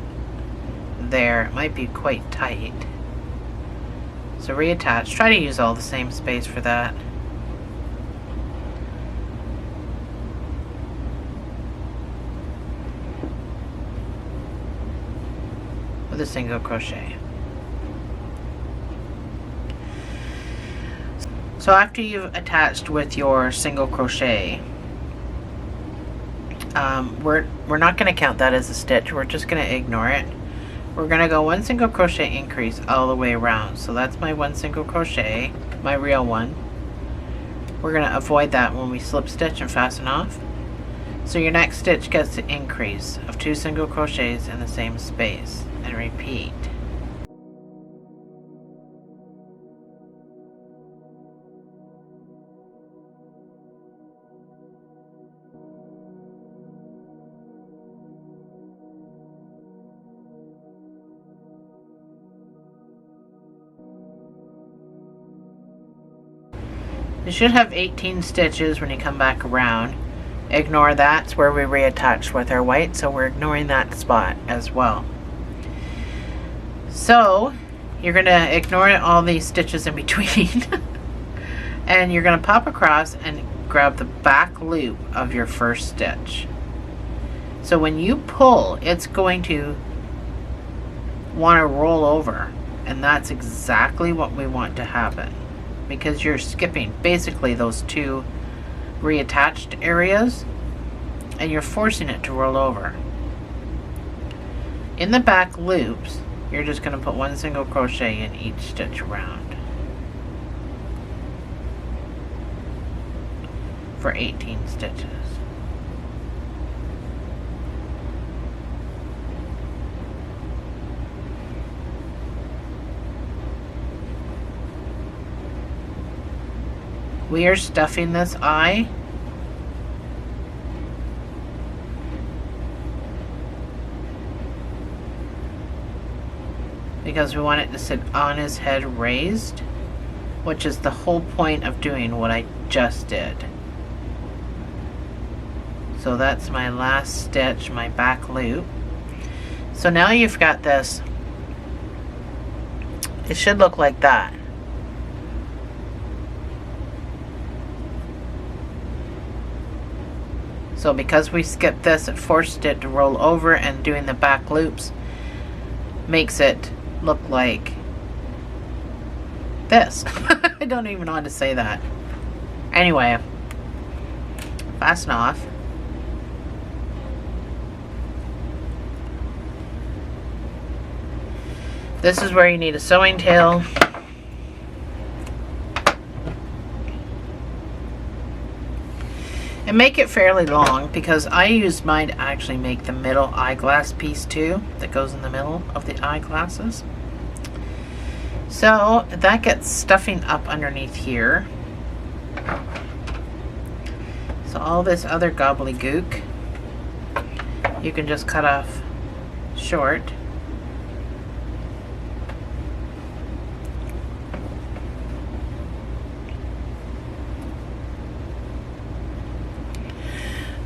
there. It might be quite tight. So reattach. Try to use all the same space for that. With a single crochet. So after you've attached with your single crochet, we're not going to count that as a stitch. We're just going to ignore it. We're going to go 1 single crochet increase all the way around. So that's my 1 single crochet, my real one. We're going to avoid that when we slip stitch and fasten off. So your next stitch gets the increase of 2 single crochets in the same space, and repeat. You should have 18 stitches when you come back around. Ignore that, it's where we reattached with our white, so we're ignoring that spot as well. So you're going to ignore all these stitches in between and you're going to pop across and grab the back loop of your first stitch. So when you pull, it's going to want to roll over, and that's exactly what we want to happen, because you're skipping basically those 2 reattached areas and you're forcing it to roll over. In the back loops, you're just going to put 1 single crochet in each stitch around for 18 stitches. We are stuffing this eye because we want it to sit on his head raised, which is the whole point of doing what I just did. So that's my last stitch, my back loop. So now you've got this, it should look like that. So because we skipped this, it forced it to roll over, and doing the back loops makes it look like this. I don't even know how to say that. Anyway, fasten off. This is where you need a sewing tail. And make it fairly long, because I used mine to actually make the middle eyeglass piece too, that goes in the middle of the eyeglasses. So that gets stuffing up underneath here. So all this other gobbledygook, you can just cut off short.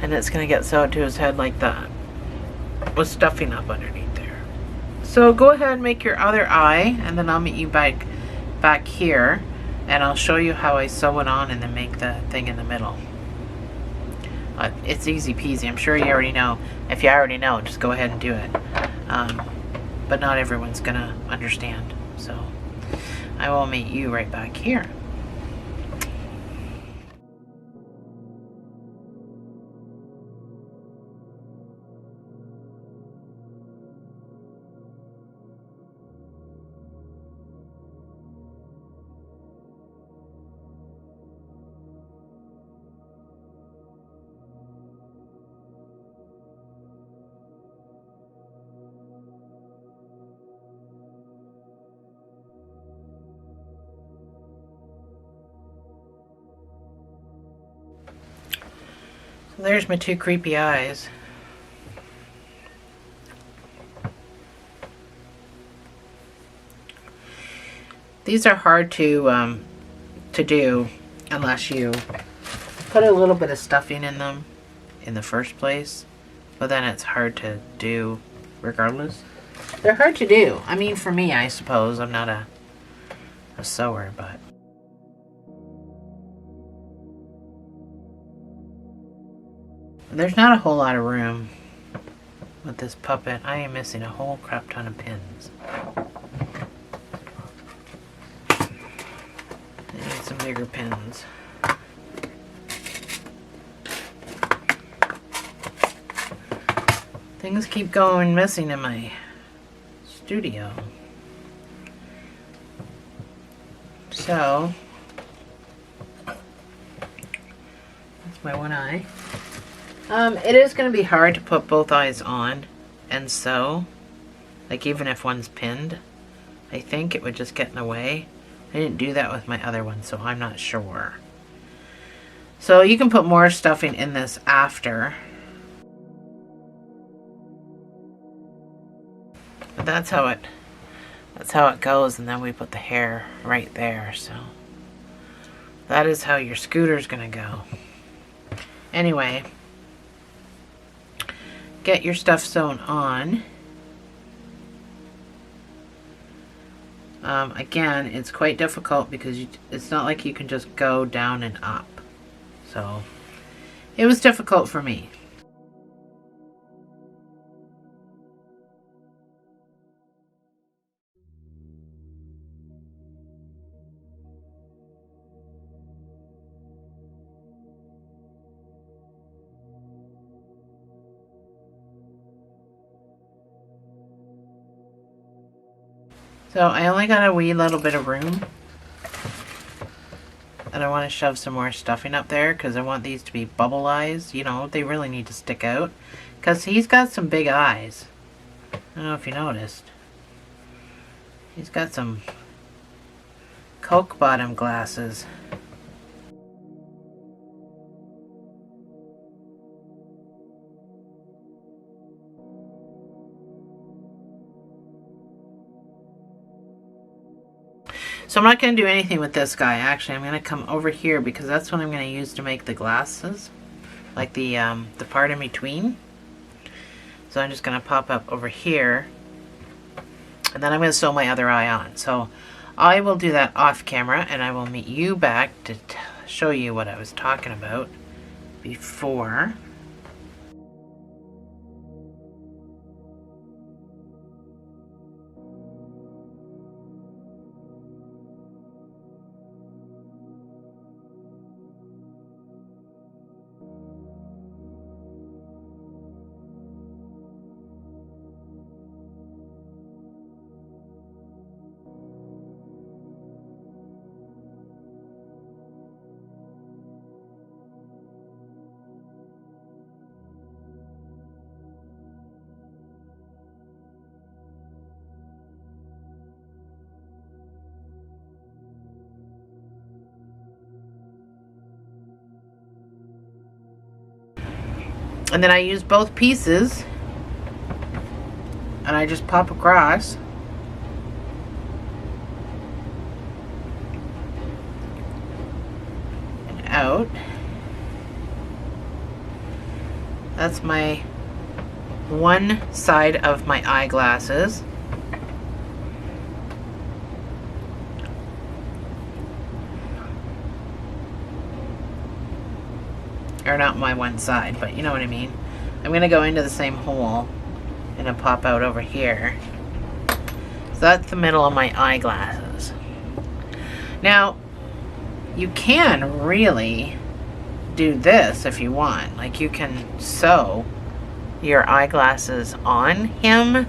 And it's going to get sewed to his head like that, with stuffing up underneath there. So go ahead and make your other eye, and then I'll meet you back here, and I'll show you how I sew it on and then make the thing in the middle. It's easy peasy. I'm sure you already know. If you already know, just go ahead and do it. But not everyone's going to understand. So I will meet you right back here. There's my two creepy eyes. These are hard to do unless you put a little bit of stuffing in them in the first place, but then it's hard to do regardless. They're hard to do. I mean, for me, I suppose. I'm not a sewer, but there's not a whole lot of room with this puppet. I am missing a whole crap ton of pins. I need some bigger pins. Things keep going missing in my studio. So, that's my one eye. It is going to be hard to put both eyes on and sew. Like, even if one's pinned, I think it would just get in the way. I didn't do that with my other one, so I'm not sure. So you can put more stuffing in this after. But that's how it goes, and then we put the hair right there. So that is how your scooter's going to go. Anyway, get your stuff sewn on. Again, it's quite difficult because it's not like you can just go down and up. So it was difficult for me. So I only got a wee little bit of room, and I want to shove some more stuffing up there because I want these to be bubble eyes. You know, they really need to stick out because he's got some big eyes. I don't know if you noticed. He's got some Coke bottom glasses. So I'm not going to do anything with this guy. Actually, I'm going to come over here because that's what I'm going to use to make the glasses. Like the part in between. So I'm just going to pop up over here. And then I'm going to sew my other eye on. So I will do that off camera and I will meet you back to show you what I was talking about before. And then I use both pieces and I just pop across. And out. That's my one side of my eyeglasses. Or not my one side, but you know what I mean. I'm going to go into the same hole and then pop out over here. So that's the middle of my eyeglasses. Now, you can really do this if you want. Like you can sew your eyeglasses on him,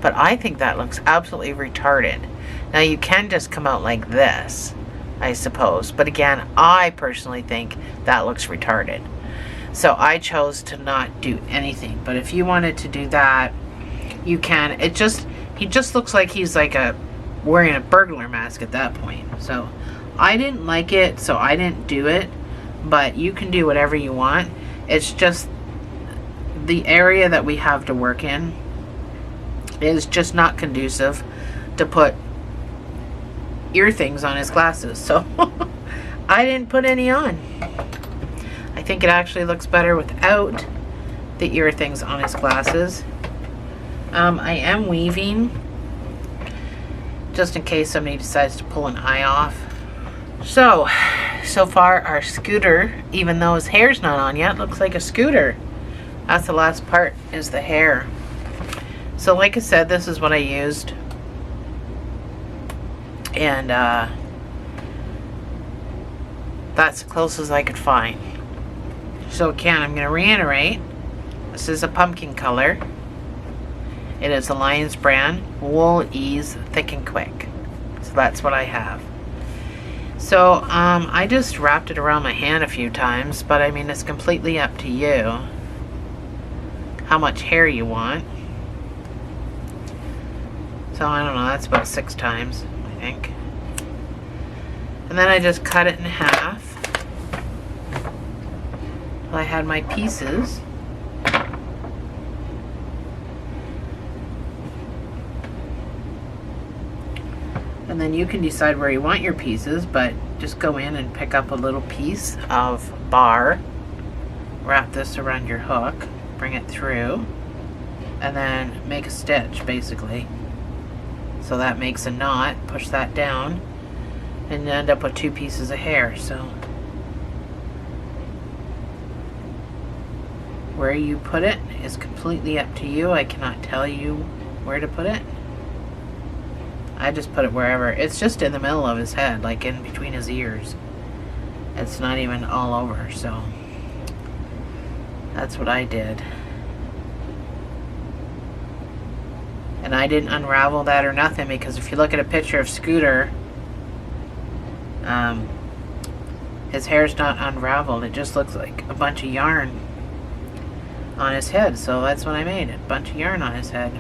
but I think that looks absolutely retarded. Now you can just come out like this, I suppose. But again, I personally think that looks retarded. So I chose to not do anything. But if you wanted to do that, you can. He just looks like he's like wearing a burglar mask at that point. So I didn't like it, so I didn't do it. But you can do whatever you want. It's just the area that we have to work in is just not conducive to put ear things on his glasses. So I didn't put any on. I think it actually looks better without the ear things on his glasses. I am weaving just in case somebody decides to pull an eye off. So far our scooter, even though his hair's not on yet, looks like a scooter. That's the last part, is the hair. So like I said, this is what I used. And that's the closest I could find. So again, I'm going to reiterate, this is a pumpkin color. It is a Lion's brand, Wool Ease Thick and Quick. So that's what I have. So I just wrapped it around my hand a few times, but I mean, it's completely up to you how much hair you want. So I don't know, that's about 6 times, I think. And then I just cut it in half. I had my pieces. And then you can decide where you want your pieces, but just go in and pick up a little piece of bar, wrap this around your hook, bring it through, and then make a stitch basically. So that makes a knot, push that down, and you end up with 2 pieces of hair. So where you put it is completely up to you. I cannot tell you where to put it. I just put it wherever. It's just in the middle of his head, like in between his ears. It's not even all over, so that's what I did. And I didn't unravel that or nothing, because if you look at a picture of Scooter, his hair's not unraveled. It just looks like a bunch of yarn on his head. So that's what I made, a bunch of yarn on his head.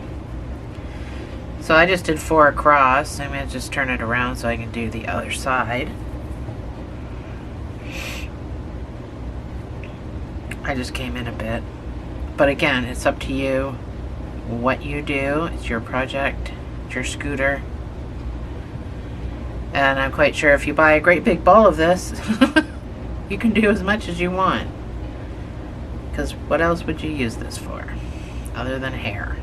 So I just did 4 across. I'm going to just turn it around so I can do the other side. I just came in a bit. But again, it's up to you what you do. It's your project. It's your scooter. And I'm quite sure if you buy a great big ball of this, you can do as much as you want. Because what else would you use this for other than hair?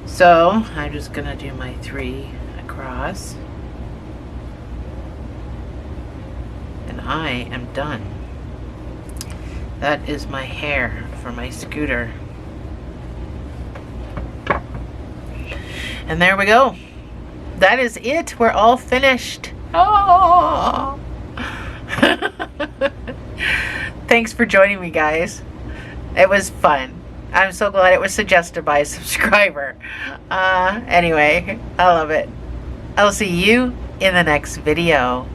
So I'm just gonna do my 3 across. And I am done. That is my hair for my scooter. And there we go. That is it. We're all finished. Oh. Thanks for joining me, guys. It was fun. I'm so glad it was suggested by a subscriber. Anyway, I love it. I'll see you in the next video.